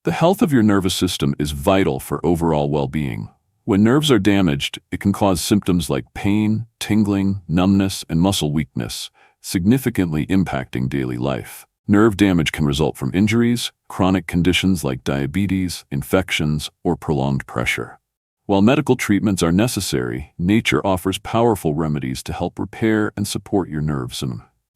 The health of your nervous system is vital for overall well-being. When nerves are damaged, it can cause symptoms like pain, tingling, numbness, and muscle weakness, significantly impacting daily life. Nerve damage can result from injuries, chronic conditions like diabetes, infections, or prolonged pressure. While medical treatments are necessary, nature offers powerful remedies to help repair and support your nerves.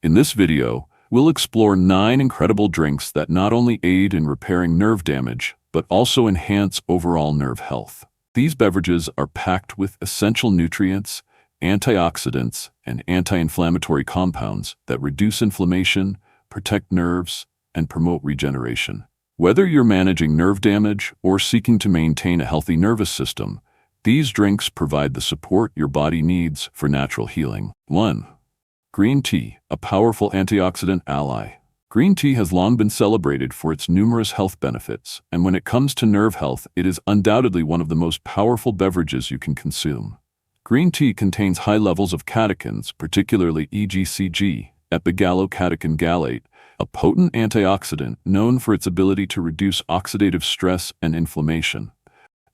In this video, we'll explore 9 incredible drinks that not only aid in repairing nerve damage, but also enhance overall nerve health. These beverages are packed with essential nutrients, antioxidants, and anti-inflammatory compounds that reduce inflammation, protect nerves, and promote regeneration. Whether you're managing nerve damage or seeking to maintain a healthy nervous system, these drinks provide the support your body needs for natural healing. 1. Green tea, a powerful antioxidant ally. Green tea has long been celebrated for its numerous health benefits, and when it comes to nerve health, it is undoubtedly one of the most powerful beverages you can consume. Green tea contains high levels of catechins, particularly EGCG, epigallocatechin gallate, a potent antioxidant known for its ability to reduce oxidative stress and inflammation,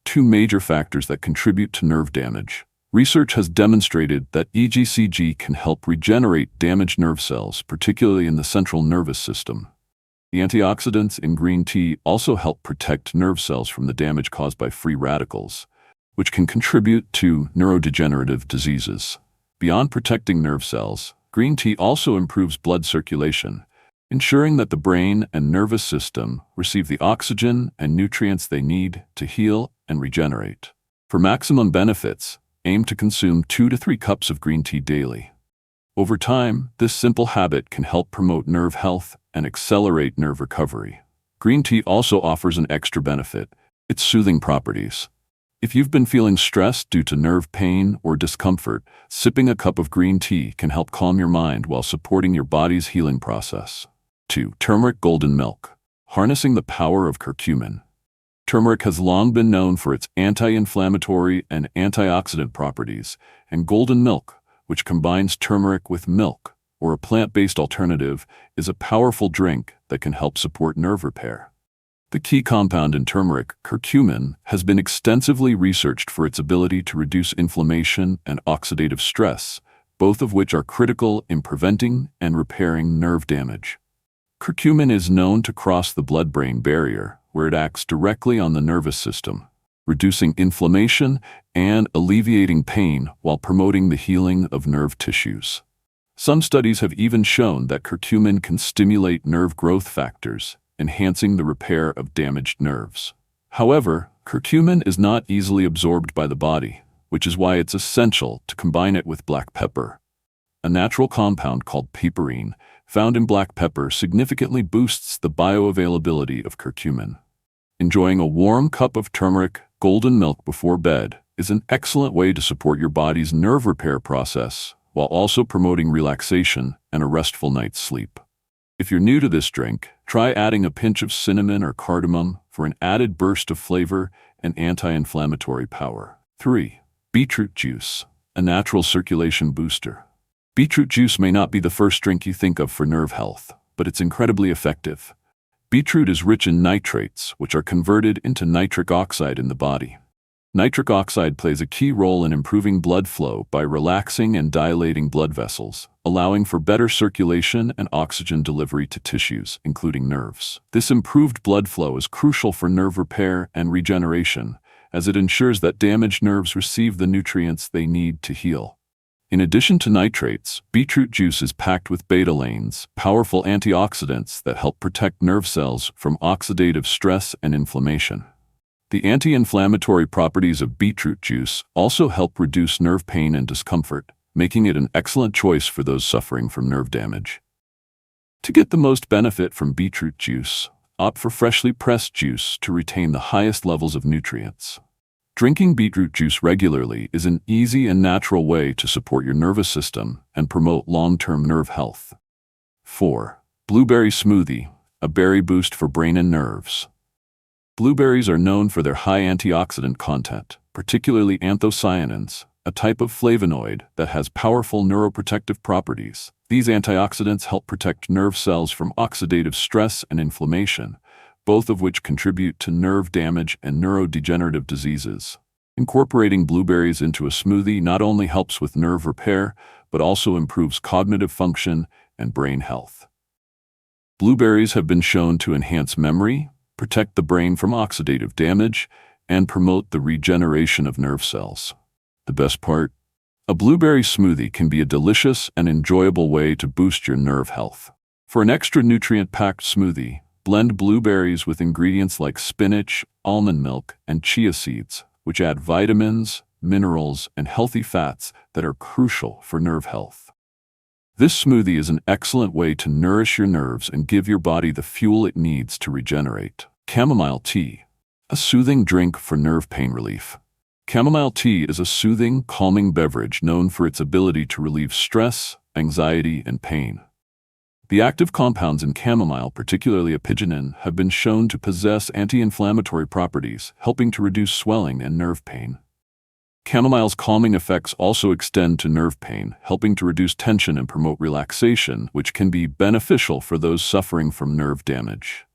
2 major factors that contribute to nerve damage. Research has demonstrated that EGCG can help regenerate damaged nerve cells, particularly in the central nervous system. The antioxidants in green tea also help protect nerve cells from the damage caused by free radicals, which can contribute to neurodegenerative diseases. Beyond protecting nerve cells, green tea also improves blood circulation, ensuring that the brain and nervous system receive the oxygen and nutrients they need to heal and regenerate. For maximum benefits, aim to consume 2 to 3 cups of green tea daily. Over time, this simple habit can help promote nerve health and accelerate nerve recovery. Green tea also offers an extra benefit: its soothing properties. If you've been feeling stressed due to nerve pain or discomfort, sipping a cup of green tea can help calm your mind while supporting your body's healing process. 2. Turmeric golden milk. Harnessing the power of curcumin. Turmeric has long been known for its anti-inflammatory and antioxidant properties, and golden milk, which combines turmeric with milk, or a plant-based alternative, is a powerful drink that can help support nerve repair. The key compound in turmeric, curcumin, has been extensively researched for its ability to reduce inflammation and oxidative stress, both of which are critical in preventing and repairing nerve damage. Curcumin is known to cross the blood-brain barrier, where it acts directly on the nervous system, reducing inflammation and alleviating pain while promoting the healing of nerve tissues. Some studies have even shown that curcumin can stimulate nerve growth factors, enhancing the repair of damaged nerves. However, curcumin is not easily absorbed by the body, which is why it's essential to combine it with black pepper. A natural compound called piperine, found in black pepper, significantly boosts the bioavailability of curcumin. Enjoying a warm cup of turmeric golden milk before bed is an excellent way to support your body's nerve repair process, while also promoting relaxation and a restful night's sleep. If you're new to this drink, try adding a pinch of cinnamon or cardamom for an added burst of flavor and anti-inflammatory power. 3. Beetroot juice, a natural circulation booster. Beetroot juice may not be the first drink you think of for nerve health, but it's incredibly effective. Beetroot is rich in nitrates, which are converted into nitric oxide in the body. Nitric oxide plays a key role in improving blood flow by relaxing and dilating blood vessels, allowing for better circulation and oxygen delivery to tissues, including nerves. This improved blood flow is crucial for nerve repair and regeneration, as it ensures that damaged nerves receive the nutrients they need to heal. In addition to nitrates, beetroot juice is packed with betalains, powerful antioxidants that help protect nerve cells from oxidative stress and inflammation. The anti-inflammatory properties of beetroot juice also help reduce nerve pain and discomfort, making it an excellent choice for those suffering from nerve damage. To get the most benefit from beetroot juice, opt for freshly pressed juice to retain the highest levels of nutrients. Drinking beetroot juice regularly is an easy and natural way to support your nervous system and promote long-term nerve health. 4. Blueberry smoothie, a berry boost for brain and nerves. Blueberries are known for their high antioxidant content, particularly anthocyanins, a type of flavonoid that has powerful neuroprotective properties. These antioxidants help protect nerve cells from oxidative stress and inflammation, both of which contribute to nerve damage and neurodegenerative diseases. Incorporating blueberries into a smoothie not only helps with nerve repair, but also improves cognitive function and brain health. Blueberries have been shown to enhance memory, protect the brain from oxidative damage, and promote the regeneration of nerve cells. The best part? A blueberry smoothie can be a delicious and enjoyable way to boost your nerve health. For an extra nutrient-packed smoothie, blend blueberries with ingredients like spinach, almond milk, and chia seeds, which add vitamins, minerals, and healthy fats that are crucial for nerve health. This smoothie is an excellent way to nourish your nerves and give your body the fuel it needs to regenerate. Chamomile tea, a soothing drink for nerve pain relief. Chamomile tea is a soothing, calming beverage known for its ability to relieve stress, anxiety, and pain. The active compounds in chamomile, particularly apigenin, have been shown to possess anti-inflammatory properties, helping to reduce swelling and nerve pain. Chamomile's calming effects also extend to nerve pain, helping to reduce tension and promote relaxation, which can be beneficial for those suffering from nerve damage.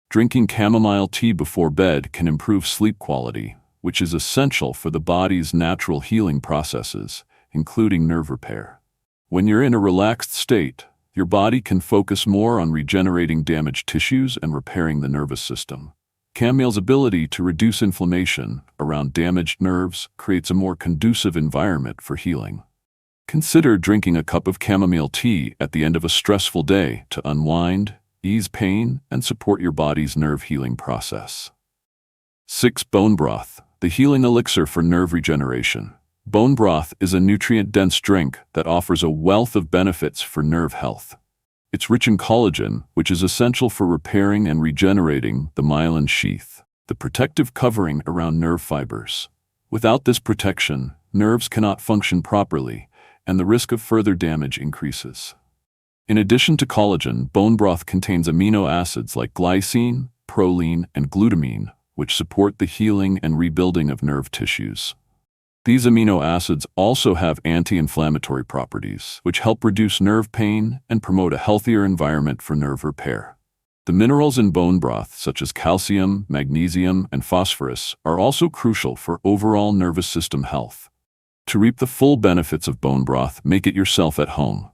Drinking chamomile tea before bed can improve sleep quality, which is essential for the body's natural healing processes, including nerve repair. When you're in a relaxed state, your body can focus more on regenerating damaged tissues and repairing the nervous system. Chamomile's ability to reduce inflammation around damaged nerves creates a more conducive environment for healing. Consider drinking a cup of chamomile tea at the end of a stressful day to unwind, ease pain, and support your body's nerve healing process. 6. Bone broth, the healing elixir for nerve regeneration. Bone broth is a nutrient-dense drink that offers a wealth of benefits for nerve health. It's rich in collagen, which is essential for repairing and regenerating the myelin sheath, the protective covering around nerve fibers. Without this protection, nerves cannot function properly, and the risk of further damage increases. In addition to collagen, bone broth contains amino acids like glycine, proline, and glutamine, which support the healing and rebuilding of nerve tissues. These amino acids also have anti-inflammatory properties, which help reduce nerve pain and promote a healthier environment for nerve repair. The minerals in bone broth, such as calcium, magnesium, and phosphorus, are also crucial for overall nervous system health. To reap the full benefits of bone broth, make it yourself at home.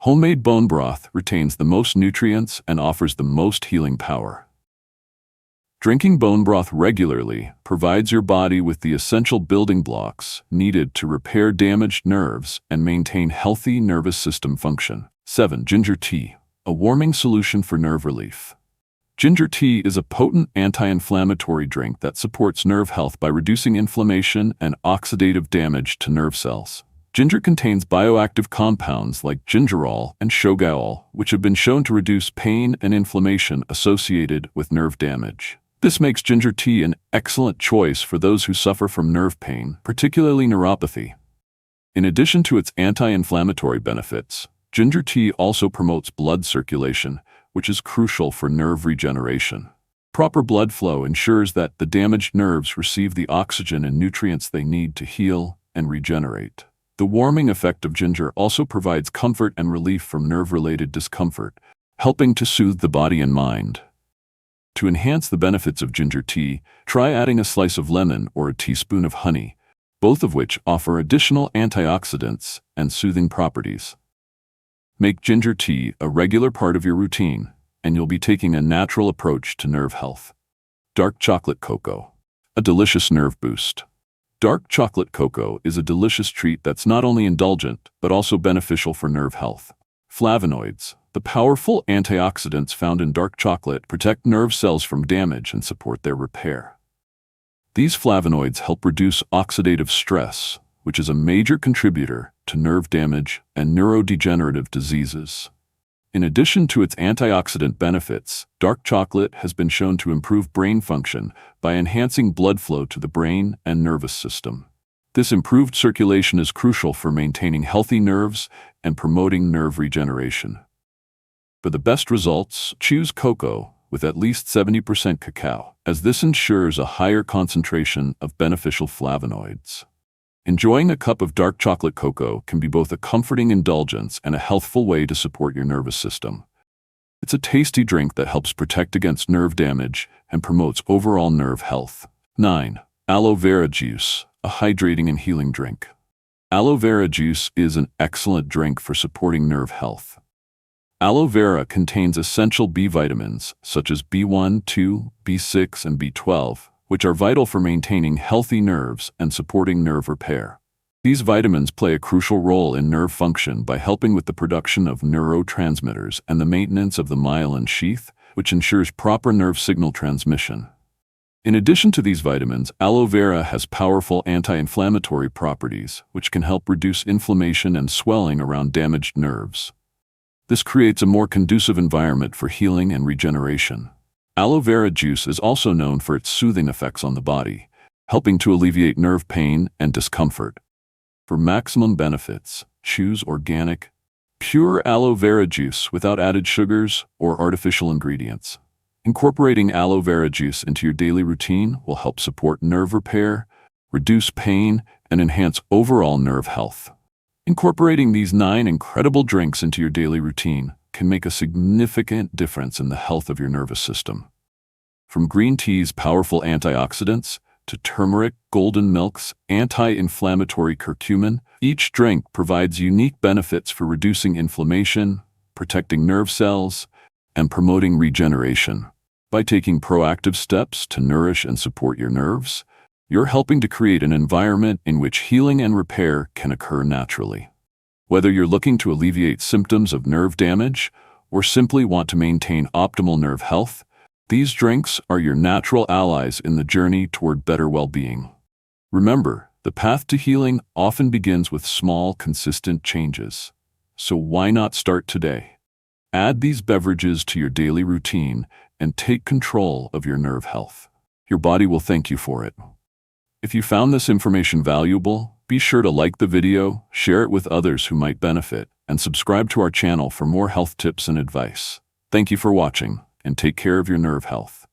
Homemade bone broth retains the most nutrients and offers the most healing power. Drinking bone broth regularly provides your body with the essential building blocks needed to repair damaged nerves and maintain healthy nervous system function. 7. Ginger tea, a warming solution for nerve relief. Ginger tea is a potent anti-inflammatory drink that supports nerve health by reducing inflammation and oxidative damage to nerve cells. Ginger contains bioactive compounds like gingerol and shogaol, which have been shown to reduce pain and inflammation associated with nerve damage. This makes ginger tea an excellent choice for those who suffer from nerve pain, particularly neuropathy. In addition to its anti-inflammatory benefits, ginger tea also promotes blood circulation, which is crucial for nerve regeneration. Proper blood flow ensures that the damaged nerves receive the oxygen and nutrients they need to heal and regenerate. The warming effect of ginger also provides comfort and relief from nerve-related discomfort, helping to soothe the body and mind. To enhance the benefits of ginger tea, try adding a slice of lemon or a teaspoon of honey, both of which offer additional antioxidants and soothing properties. Make ginger tea a regular part of your routine, and you'll be taking a natural approach to nerve health. Dark chocolate cocoa, a delicious nerve boost. Dark chocolate cocoa is a delicious treat that's not only indulgent, but also beneficial for nerve health. Flavonoids, the powerful antioxidants found in dark chocolate, protect nerve cells from damage and support their repair. These flavonoids help reduce oxidative stress, which is a major contributor to nerve damage and neurodegenerative diseases. In addition to its antioxidant benefits, dark chocolate has been shown to improve brain function by enhancing blood flow to the brain and nervous system. This improved circulation is crucial for maintaining healthy nerves and promoting nerve regeneration. For the best results, choose cocoa with at least 70% cacao, as this ensures a higher concentration of beneficial flavonoids. Enjoying a cup of dark chocolate cocoa can be both a comforting indulgence and a healthful way to support your nervous system. It's a tasty drink that helps protect against nerve damage and promotes overall nerve health. 9. Aloe vera juice, a hydrating and healing drink. Aloe vera juice is an excellent drink for supporting nerve health. Aloe vera contains essential B vitamins such as B1, 2, B6, and B12, which are vital for maintaining healthy nerves and supporting nerve repair. These vitamins play a crucial role in nerve function by helping with the production of neurotransmitters and the maintenance of the myelin sheath, which ensures proper nerve signal transmission. In addition to these vitamins, aloe vera has powerful anti-inflammatory properties, which can help reduce inflammation and swelling around damaged nerves. This creates a more conducive environment for healing and regeneration. Aloe vera juice is also known for its soothing effects on the body, helping to alleviate nerve pain and discomfort. For maximum benefits, choose organic, pure aloe vera juice without added sugars or artificial ingredients. Incorporating aloe vera juice into your daily routine will help support nerve repair, reduce pain, and enhance overall nerve health. Incorporating these 9 incredible drinks into your daily routine can make a significant difference in the health of your nervous system. From green tea's powerful antioxidants to turmeric, golden milk's anti-inflammatory curcumin, each drink provides unique benefits for reducing inflammation, protecting nerve cells, and promoting regeneration. By taking proactive steps to nourish and support your nerves, you're helping to create an environment in which healing and repair can occur naturally. Whether you're looking to alleviate symptoms of nerve damage or simply want to maintain optimal nerve health, these drinks are your natural allies in the journey toward better well-being. Remember, the path to healing often begins with small, consistent changes. So why not start today? Add these beverages to your daily routine and take control of your nerve health. Your body will thank you for it. If you found this information valuable, be sure to like the video, share it with others who might benefit, and subscribe to our channel for more health tips and advice. Thank you for watching, and take care of your nerve health.